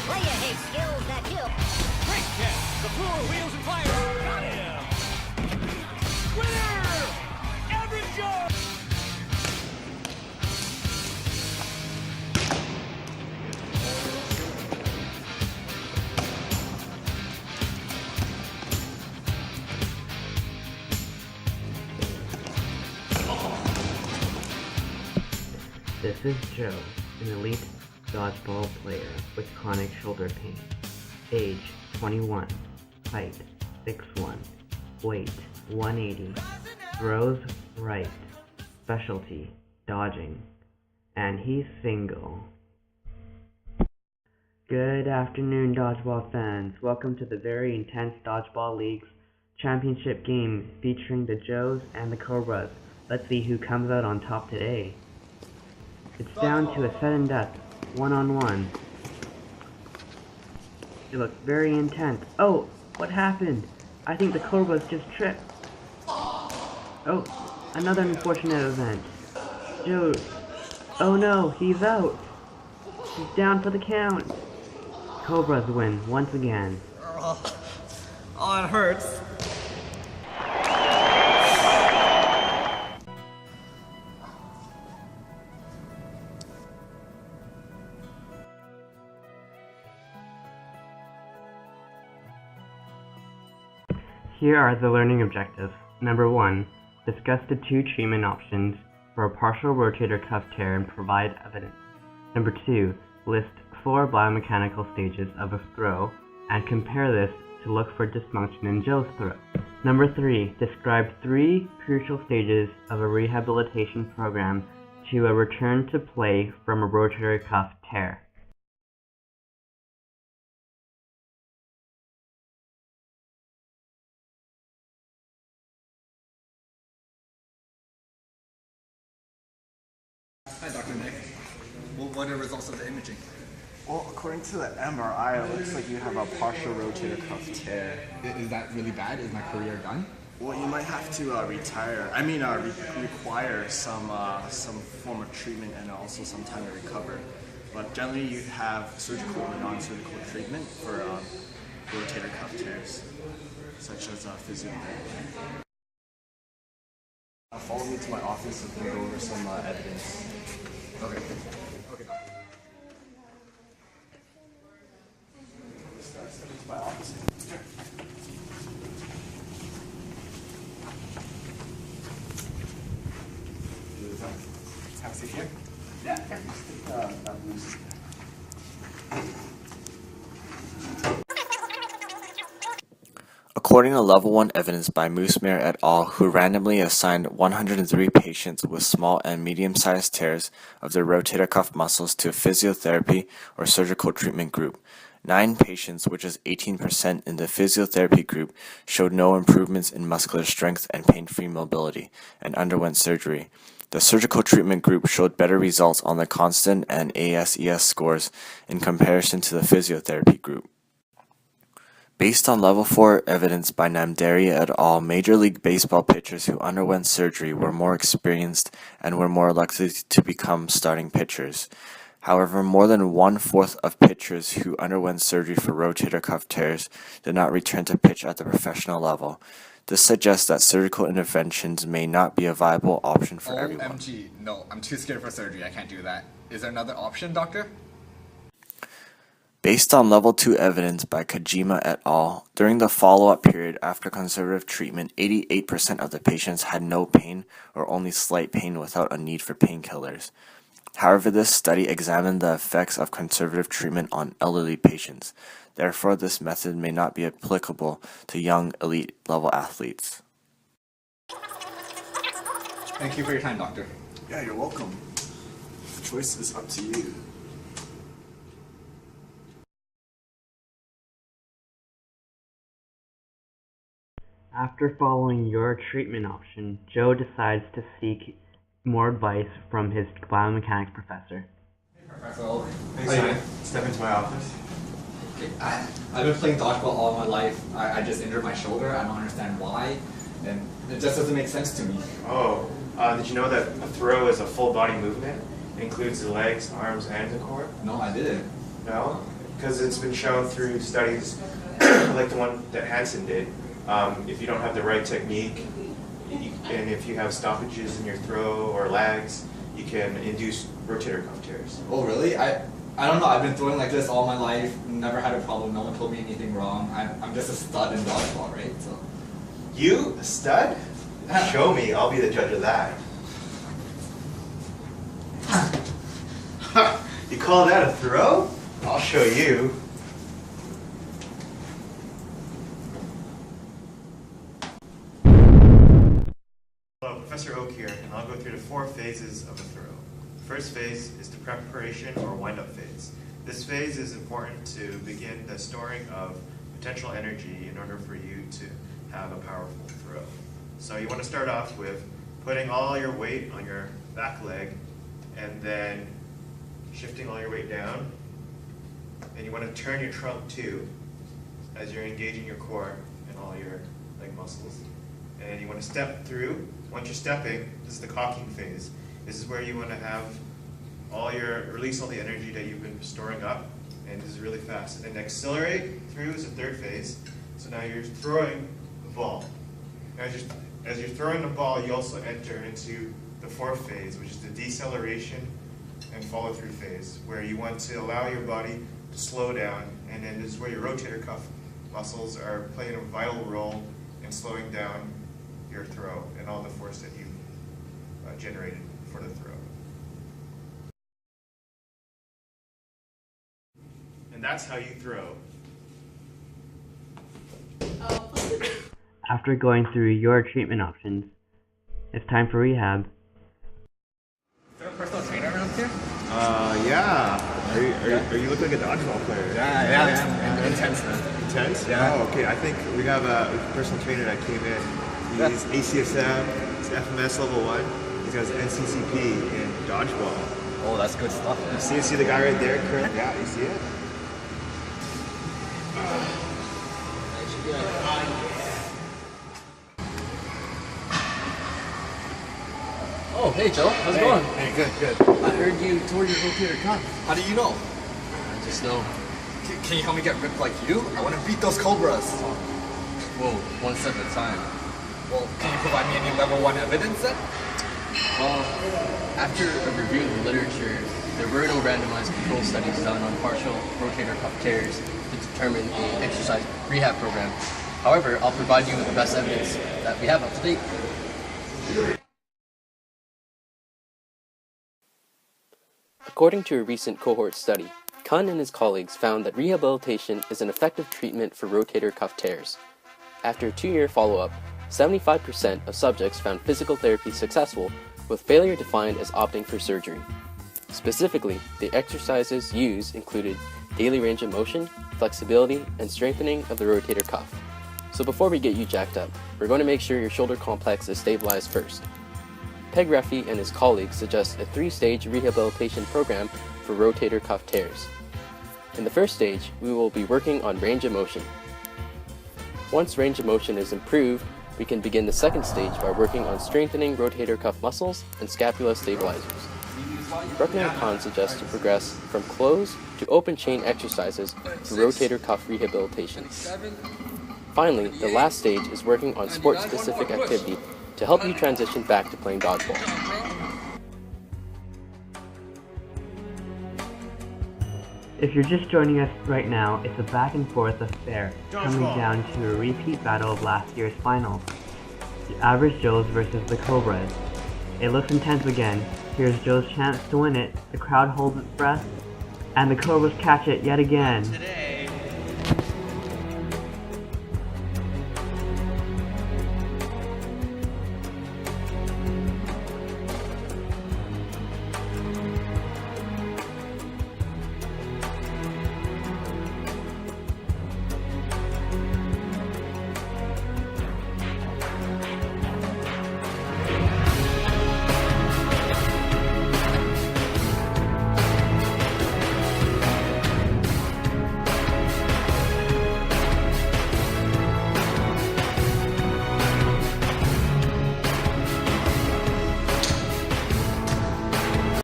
Playa hates skills that kill. Great catch! The floor wheels and fires! Got him! Winner! Everett Jones! This is Joe, an elite dodgeball player with chronic shoulder pain. Age 21, height 6'1", weight 180, throws right, specialty dodging, and he's single. Good afternoon, dodgeball fans. Welcome to the very intense Dodgeball League's championship game featuring the Joes and the Cobras. Let's see who comes out on top today. It's down to a sudden death, one-on-one. It looks very intense. Oh, what happened? I think the Cobras just tripped. Oh, another unfortunate event. Joe, oh no, he's out. He's down for the count. Cobras win once again. Oh, it hurts. Here are the learning objectives. Number 1. Discuss the two treatment options for a partial rotator cuff tear and provide evidence. Number 2. List 4 biomechanical stages of a throw and compare this to look for dysfunction in Joe's throw. Number 3. Describe 3 crucial stages of a rehabilitation program to a return to play from a rotator cuff tear. Hi, Dr. Nick. Well, what are the results of the imaging? Well, according to the MRI, it looks like you have a partial rotator cuff tear. Is that really bad? Is my career done? Well, you might have to require some form of treatment and also some time to recover. But generally, you have surgical or non-surgical treatment for rotator cuff tears, such as physiotherapy. Follow me to my office and we'll go over some evidence. Okay. Okay, doctor. Step into my office. Have a seat here. Yeah. That loose. According to Level 1 evidence by Moosemere et al., who randomly assigned 103 patients with small and medium-sized tears of their rotator cuff muscles to a physiotherapy or surgical treatment group, 9 patients, which is 18% in the physiotherapy group, showed no improvements in muscular strength and pain-free mobility and underwent surgery. The surgical treatment group showed better results on the constant and ASES scores in comparison to the physiotherapy group. Based on Level 4 evidence by Namdari et al., Major League Baseball pitchers who underwent surgery were more experienced and were more likely to become starting pitchers. However, more than 1/4 of pitchers who underwent surgery for rotator cuff tears did not return to pitch at the professional level. This suggests that surgical interventions may not be a viable option for everyone. OMG, no, I'm too scared for surgery. I can't do that. Is there another option, doctor? Based on Level 2 evidence by Kojima et al., during the follow-up period after conservative treatment, 88% of the patients had no pain or only slight pain without a need for painkillers. However, this study examined the effects of conservative treatment on elderly patients. Therefore, this method may not be applicable to young elite-level athletes. Thank you for your time, doctor. Yeah, you're welcome. The choice is up to you. After following your treatment option, Joe decides to seek more advice from his biomechanics professor. Professor, Thanks, Simon. Step into my office. Okay, I've been playing dodgeball all my life. I just injured my shoulder. I don't understand why, and it just doesn't make sense to me. Oh, did you know that a throw is a full body movement? It includes the legs, arms, and the core? No, I didn't. No? because it's been shown through studies like the one that Hansen did. If you don't have the right technique, and if you have stoppages in your throw or lags, you can induce rotator cuff tears. Oh really? I don't know. I've been throwing like this all my life. Never had a problem. No one told me anything wrong. I'm just a stud in dodgeball, right? So. You, a stud? Show me. I'll be the judge of that. You call that a throw? I'll show you. Hello, Professor Oak here, and I'll go through the 4 phases of a throw. The first phase is the preparation or wind-up phase. This phase is important to begin the storing of potential energy in order for you to have a powerful throw. So you want to start off with putting all your weight on your back leg and then shifting all your weight down. And you want to turn your trunk too as you're engaging your core and all your leg muscles. And you want to step through. Once you're stepping, this is the cocking phase. This is where you want to have release all the energy that you've been storing up, and this is really fast. And then accelerate through is the 3rd phase. So now you're throwing the ball. As you're throwing the ball, you also enter into the 4th phase, which is the deceleration and follow through phase, where you want to allow your body to slow down, and then this is where your rotator cuff muscles are playing a vital role in slowing down your throw and all the force that you've generated for the throw. And that's how you throw. After going through your treatment options, it's time for rehab. Is there a personal trainer around here? Yeah. Are you looking like a dodgeball player? Yeah. Intense, man. Intense? Yeah. Oh, okay. I think we have a personal trainer that came in. He's ACSM, he's FMS level 1. He's got his NCCP in dodgeball. Oh, that's good stuff. Man. You see the guy right there, Kurt? Yeah, you see it? Oh, hey Joe, how's it going? Hey, good. I heard you tore your rotator cuff. How do you know? I just know. Can you help me get ripped like you? I want to beat those cobras. Whoa, one step at a time. Well, can you provide me any level 1 evidence then? Well, after a review of the literature, there were no randomized control studies done on partial rotator cuff tears to determine the exercise rehab program. However, I'll provide you with the best evidence that we have up to date. According to a recent cohort study, Kun and his colleagues found that rehabilitation is an effective treatment for rotator cuff tears. After a 2-year follow-up, 75% of subjects found physical therapy successful, with failure defined as opting for surgery. Specifically, the exercises used included daily range of motion, flexibility, and strengthening of the rotator cuff. So before we get you jacked up, we're going to make sure your shoulder complex is stabilized first. Peg Ruffy and his colleagues suggest a 3-stage rehabilitation program for rotator cuff tears. In the first stage, we will be working on range of motion. Once range of motion is improved, we can begin the second stage by working on strengthening rotator cuff muscles and scapula stabilizers. Ruffy and Khan suggest to progress from closed to open chain exercises for rotator cuff rehabilitation. Finally, the last stage is working on sport-specific activity to help you transition back to playing dodgeball. If you're just joining us right now, it's a back and forth affair, coming down to a repeat battle of last year's finals. The Average Joes versus the Cobras. It looks intense again. Here's Joe's chance to win it. The crowd holds its breath, and the Cobras catch it yet again. Today.